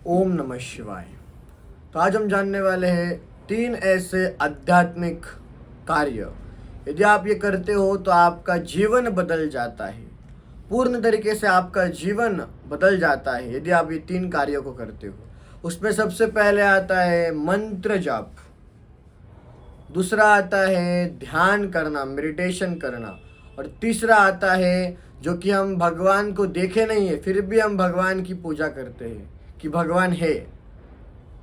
ओम नमः शिवाय। तो आज हम जानने वाले हैं 3 ऐसे आध्यात्मिक कार्य, यदि आप ये करते हो तो आपका जीवन बदल जाता है। पूर्ण तरीके से आपका जीवन बदल जाता है यदि आप ये 3 कार्यों को करते हो। उसमें सबसे पहले आता है मंत्र जाप, दूसरा आता है ध्यान करना, मेडिटेशन करना, और तीसरा आता है जो कि हम भगवान को देखे नहीं है फिर भी हम भगवान की पूजा करते हैं कि भगवान है।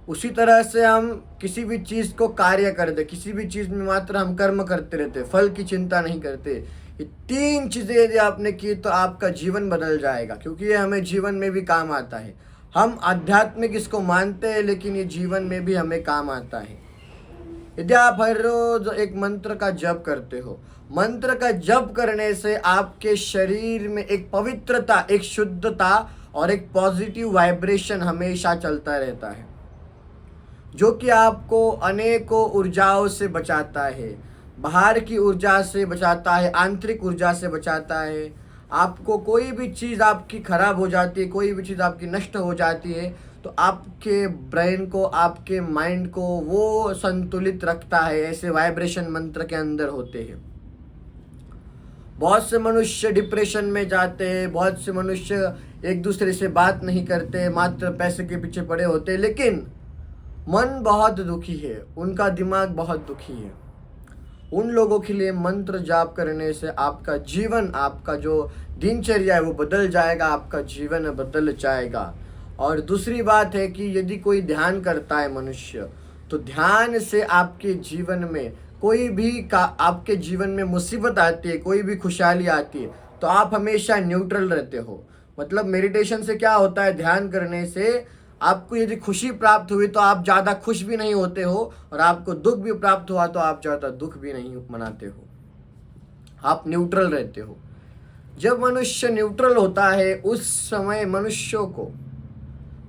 उसी तरह से हम किसी भी चीज़ को कार्य करते, किसी भी चीज़ में मात्र हम कर्म करते रहते, फल की चिंता नहीं करते। ये 3 चीज़ें यदि आपने की तो आपका जीवन बदल जाएगा, क्योंकि ये हमें जीवन में भी काम आता है। हम आध्यात्मिक इसको मानते हैं लेकिन ये जीवन में भी हमें काम आता है। यदि आप हर रोज एक मंत्र का जप करते हो, मंत्र का जप करने से आपके शरीर में एक पवित्रता, एक शुद्धता और एक पॉजिटिव वाइब्रेशन हमेशा चलता रहता है, जो कि आपको अनेकों ऊर्जाओं से बचाता है। बाहर की ऊर्जा से बचाता है, आंतरिक ऊर्जा से बचाता है। आपको कोई भी चीज़ आपकी खराब हो जाती है, कोई भी चीज़ आपकी नष्ट हो जाती है तो आपके ब्रेन को, आपके माइंड को वो संतुलित रखता है। ऐसे वाइब्रेशन मंत्र के अंदर होते हैं। बहुत से मनुष्य डिप्रेशन में जाते हैं, बहुत से मनुष्य एक दूसरे से बात नहीं करते, मात्र पैसे के पीछे पड़े होते हैं, लेकिन मन बहुत दुखी है, उनका दिमाग बहुत दुखी है। उन लोगों के लिए मंत्र जाप करने से आपका जीवन, आपका जो दिनचर्या है वो बदल जाएगा, आपका जीवन बदल जाएगा। और दूसरी बात है कि यदि कोई ध्यान करता है मनुष्य, तो ध्यान से आपके जीवन में कोई भी आपके जीवन में मुसीबत आती है, कोई भी खुशहाली आती है तो आप हमेशा न्यूट्रल रहते हो। मतलब मेडिटेशन से क्या होता है, ध्यान करने से आपको यदि खुशी प्राप्त हुई तो आप ज़्यादा खुश भी नहीं होते हो, और आपको दुख भी प्राप्त हुआ तो आप ज़्यादा दुख भी नहीं मनाते हो, आप न्यूट्रल रहते हो। जब मनुष्य न्यूट्रल होता है उस समय मनुष्यों को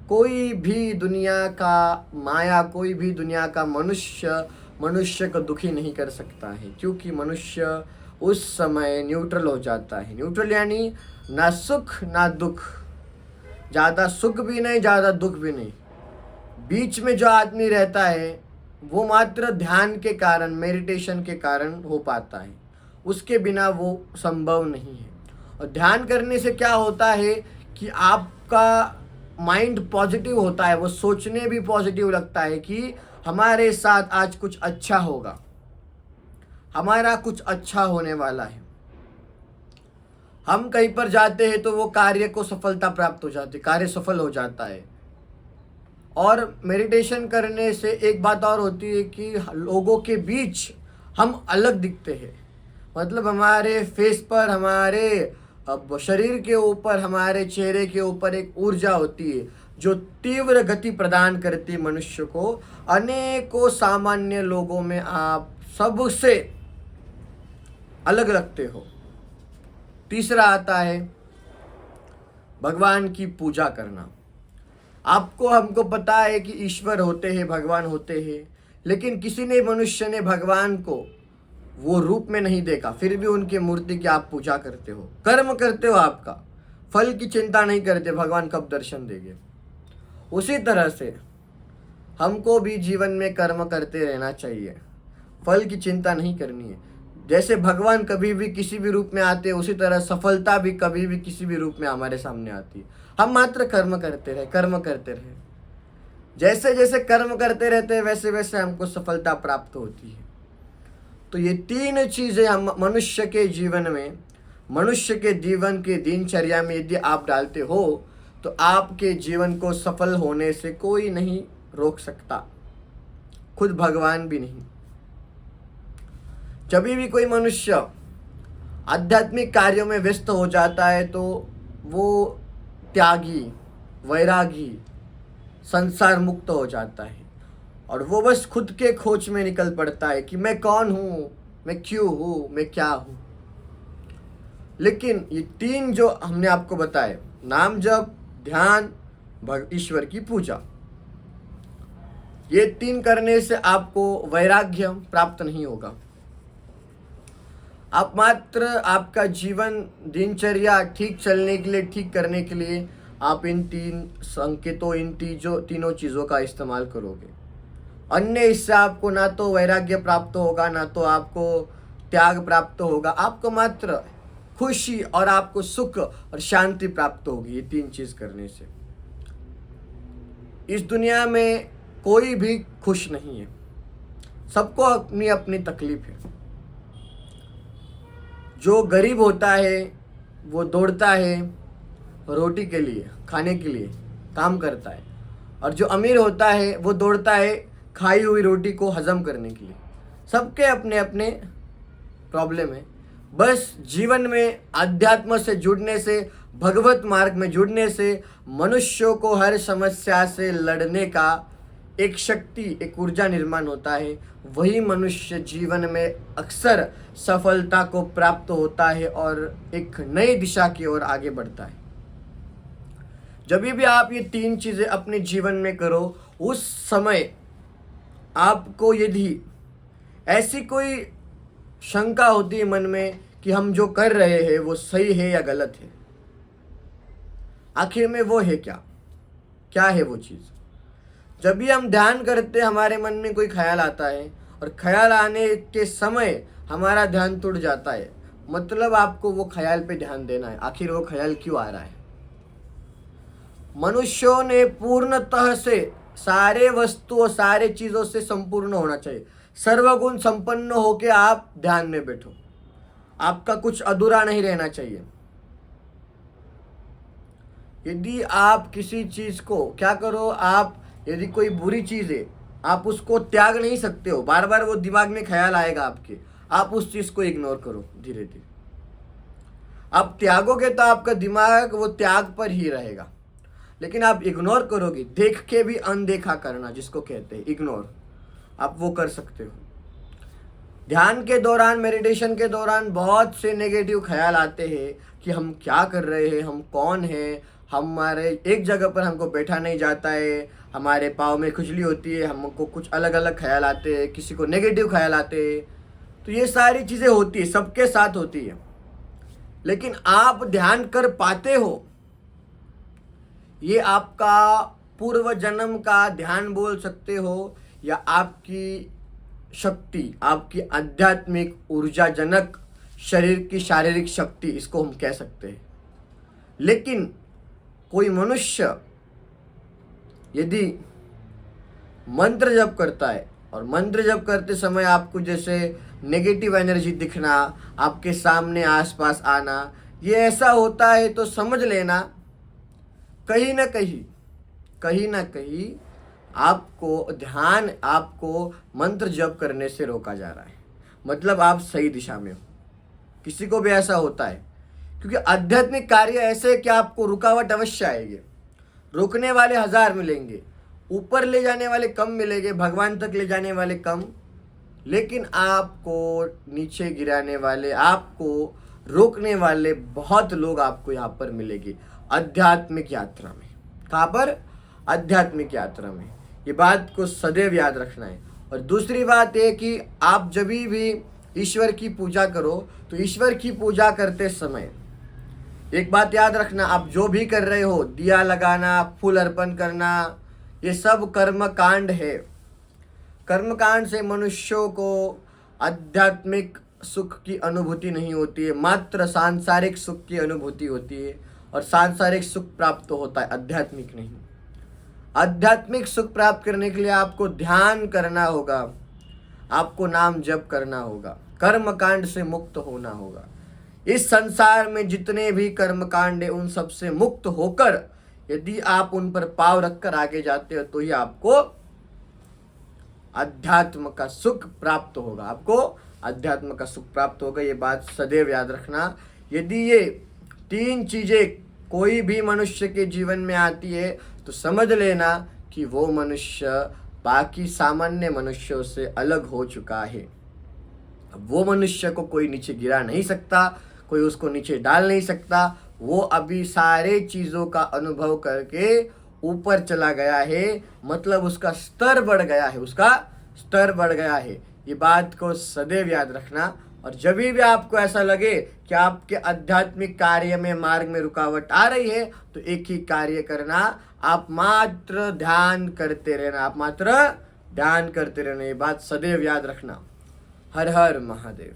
कोई भी दुनिया का माया, कोई भी दुनिया का मनुष्य को दुखी नहीं कर सकता है, क्योंकि मनुष्य उस समय न्यूट्रल हो जाता है। न्यूट्रल यानी ना सुख ना दुख, ज़्यादा सुख भी नहीं, ज़्यादा दुख भी नहीं, बीच में जो आदमी रहता है वो मात्र ध्यान के कारण, मेडिटेशन के कारण हो पाता है, उसके बिना वो संभव नहीं है। और ध्यान करने से क्या होता है कि आपका माइंड पॉजिटिव होता है, वो सोचने भी पॉजिटिव लगता है कि हमारे साथ आज कुछ अच्छा होगा, हमारा कुछ अच्छा होने वाला है। हम कहीं पर जाते हैं तो वो कार्य को सफलता प्राप्त हो जाती है, कार्य सफल हो जाता है। और मेडिटेशन करने से एक बात और होती है कि लोगों के बीच हम अलग दिखते हैं। मतलब हमारे फेस पर, हमारे शरीर के ऊपर, हमारे चेहरे के ऊपर एक ऊर्जा होती है जो तीव्र गति प्रदान करती है मनुष्य को। अनेकों सामान्य लोगों में आप सबसे अलग लगते हो। तीसरा आता है भगवान की पूजा करना। आपको, हमको पता है कि ईश्वर होते हैं, भगवान होते हैं, लेकिन किसी ने, मनुष्य ने भगवान को वो रूप में नहीं देखा, फिर भी उनकी मूर्ति की आप पूजा करते हो, कर्म करते हो, आपका फल की चिंता नहीं करते भगवान कब दर्शन देंगे। उसी तरह से हमको भी जीवन में कर्म करते रहना चाहिए, फल की चिंता नहीं करनी है। जैसे भगवान कभी भी किसी भी रूप में आते हैं, उसी तरह सफलता भी कभी भी किसी भी रूप में हमारे सामने आती है। हम मात्र कर्म करते रहे, कर्म करते रहे, जैसे जैसे कर्म करते रहते हैं वैसे वैसे हमको सफलता प्राप्त होती है। तो ये 3 चीज़ें हम मनुष्य के जीवन में, मनुष्य के जीवन के दिनचर्या में यदि आप डालते हो तो आपके जीवन को सफल होने से कोई नहीं रोक सकता, खुद भगवान भी नहीं। जब भी कोई मनुष्य आध्यात्मिक कार्यों में व्यस्त हो जाता है तो वो त्यागी, वैरागी, संसार मुक्त हो जाता है, और वो बस खुद के खोज में निकल पड़ता है कि मैं कौन हूँ, मैं क्यों हूँ, मैं क्या हूँ। लेकिन ये 3 जो हमने आपको बताए, नाम जप, ध्यान, ईश्वर की पूजा, ये 3 करने से आपको वैराग्य प्राप्त नहीं होगा। आप मात्र आपका जीवन, दिनचर्या ठीक चलने के लिए, ठीक करने के लिए आप इन तीन संकेतों, इन तीनों चीज़ों का इस्तेमाल करोगे। अन्य इससे आपको ना तो वैराग्य प्राप्त होगा, ना तो आपको त्याग प्राप्त होगा, आपको मात्र खुशी और आपको सुख और शांति प्राप्त होगी। ये तीन चीज़ करने से इस दुनिया में कोई भी खुश नहीं है, सबको अपनी अपनी तकलीफ है। जो गरीब होता है वो दौड़ता है रोटी के लिए, खाने के लिए काम करता है, और जो अमीर होता है वो दौड़ता है खाई हुई रोटी को हजम करने के लिए। सबके अपने अपने प्रॉब्लम है। बस जीवन में अध्यात्म से जुड़ने से, भगवत मार्ग में जुड़ने से मनुष्यों को हर समस्या से लड़ने का एक शक्ति, एक ऊर्जा निर्माण होता है। वही मनुष्य जीवन में अक्सर सफलता को प्राप्त होता है और एक नई दिशा की ओर आगे बढ़ता है। जब भी आप ये तीन चीज़ें अपने जीवन में करो, उस समय आपको यदि ऐसी कोई शंका होती है मन में कि हम जो कर रहे हैं वो सही है या गलत है, आखिर में वो है क्या है वो चीज़। जब भी हम ध्यान करते हमारे मन में कोई ख्याल आता है और ख्याल आने के समय हमारा ध्यान टूट जाता है, मतलब आपको वो ख्याल पे ध्यान देना है। आखिर वो ख्याल क्यों आ रहा है? मनुष्यों ने पूर्णतः से सारे वस्तुओं, सारे चीज़ों से संपूर्ण होना चाहिए। सर्वगुण संपन्न होके आप ध्यान में बैठो, आपका कुछ अधूरा नहीं रहना चाहिए। यदि आप किसी चीज़ को क्या करो, आप यदि कोई बुरी चीज़ है आप उसको त्याग नहीं सकते हो, बार बार वो दिमाग में ख्याल आएगा आपके, आप उस चीज़ को इग्नोर करो। धीरे धीरे आप त्यागोगे तो आपका दिमाग वो त्याग पर ही रहेगा, लेकिन आप इग्नोर करोगे, देख के भी अनदेखा करना जिसको कहते हैं इग्नोर, आप वो कर सकते हो। ध्यान के दौरान, मेडिटेशन के दौरान बहुत से नेगेटिव ख्याल आते हैं कि हम क्या कर रहे हैं, हम कौन हैं, हमारे एक जगह पर हमको बैठा नहीं जाता है, हमारे पाँव में खुजली होती है, हमको कुछ अलग अलग ख्याल आते हैं, किसी को नेगेटिव ख्याल आते हैं। तो ये सारी चीज़ें होती है, सबके साथ होती है, लेकिन आप ध्यान कर पाते हो, ये आपका पूर्व जन्म का ध्यान बोल सकते हो, या आपकी शक्ति, आपकी आध्यात्मिक ऊर्जाजनक शरीर की शारीरिक शक्ति, इसको हम कह सकते हैं। लेकिन कोई मनुष्य यदि मंत्र जप करता है और मंत्र जप करते समय आपको जैसे नेगेटिव एनर्जी दिखना, आपके सामने आसपास आना, ये ऐसा होता है तो समझ लेना कहीं ना कहीं आपको ध्यान, आपको मंत्र जप करने से रोका जा रहा है। मतलब आप सही दिशा में हो। किसी को भी ऐसा होता है, क्योंकि आध्यात्मिक कार्य ऐसे है कि आपको रुकावट अवश्य आएगी। रोकने वाले 1000 मिलेंगे, ऊपर ले जाने वाले कम मिलेंगे, भगवान तक ले जाने वाले कम, लेकिन आपको नीचे गिराने वाले, आपको रोकने वाले बहुत लोग आपको यहाँ पर मिलेंगे आध्यात्मिक यात्रा में। कहाँ पर? आध्यात्मिक यात्रा में। ये बात को सदैव याद रखना है। और दूसरी बात है कि आप जब भी ईश्वर की पूजा करो तो ईश्वर की पूजा करते समय एक बात याद रखना, आप जो भी कर रहे हो, दिया लगाना, फूल अर्पण करना, ये सब कर्म कांड है। कर्म कांड से मनुष्यों को आध्यात्मिक सुख की अनुभूति नहीं होती है, मात्र सांसारिक सुख की अनुभूति होती है, और सांसारिक सुख प्राप्त होता है, आध्यात्मिक नहीं। आध्यात्मिक सुख प्राप्त करने के लिए आपको ध्यान करना होगा, आपको नाम जप करना होगा, कर्म कांड से मुक्त होना होगा। इस संसार में जितने भी कर्म कांड है उन सब से मुक्त होकर यदि आप उन पर पाँव रखकर आगे जाते हो तो ही आपको अध्यात्म का सुख प्राप्त होगा, आपको अध्यात्म का सुख प्राप्त होगा। ये बात सदैव याद रखना। यदि ये तीन चीजें कोई भी मनुष्य के जीवन में आती है तो समझ लेना कि वो मनुष्य बाकी सामान्य मनुष्यों से अलग हो चुका है। अब वो मनुष्य को कोई नीचे गिरा नहीं सकता, कोई उसको नीचे डाल नहीं सकता। वो अभी सारे चीज़ों का अनुभव करके ऊपर चला गया है, मतलब उसका स्तर बढ़ गया है, उसका स्तर बढ़ गया है। ये बात को सदैव याद रखना। और जब भी आपको ऐसा लगे कि आपके आध्यात्मिक कार्य में मार्ग में रुकावट आ रही है, तो एक ही कार्य करना, आप मात्र ध्यान करते रहना, आप मात्र ध्यान करते रहना। ये बात सदैव याद रखना। हर हर महादेव।